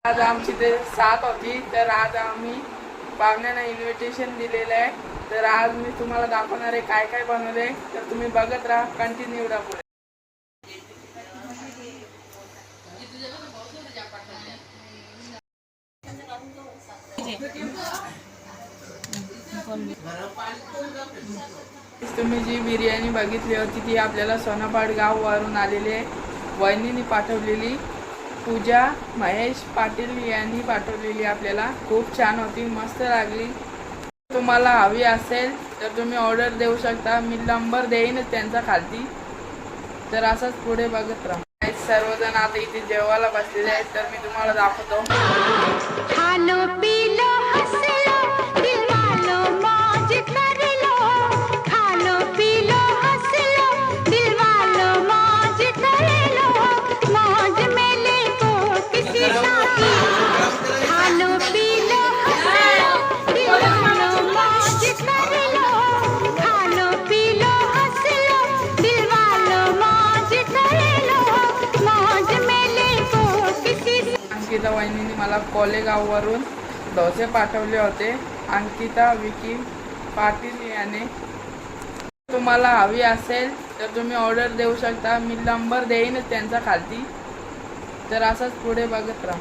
आज आमची ते 7 होती, तर आज आम्ही पाहुण्यांना इन्व्हिटेशन दिलेलं आहे. तर आज मी तुम्हाला दाखवणार आहे काय काय बनवले, तर तुम्ही बघत राहा, कंटिन्यू राहा पुढे. तुम्ही जी बिर्याणी बघितली होती ती आपल्याला सोनापाड गाववरून आलेली आहे. वहिनीने पाठवलेली, पूजा महेश पाटील यांनी पाठवलेली आपल्याला. खूप छान होती, मस्त लागली. तुम्हाला हवी असेल तर तुम्ही ऑर्डर देऊ शकता. मी नंबर देईनच त्यांचा खालती. तर असंच पुढे बघत राहा. सर्वजण आता इथे जेवायला बसलेले आहेत, तर मी तुम्हाला दाखवतो. अंकिता वहिनीने मला कोलेगाववरून डोसे पाठवले होते. अंकिता विकी पाटील याने. तुम्हाला हवी असेल तर तुम्ही ऑर्डर देऊ शकता. मी नंबर देईनच त्यांचा खालती. तर असंच पुढे बघत राहा.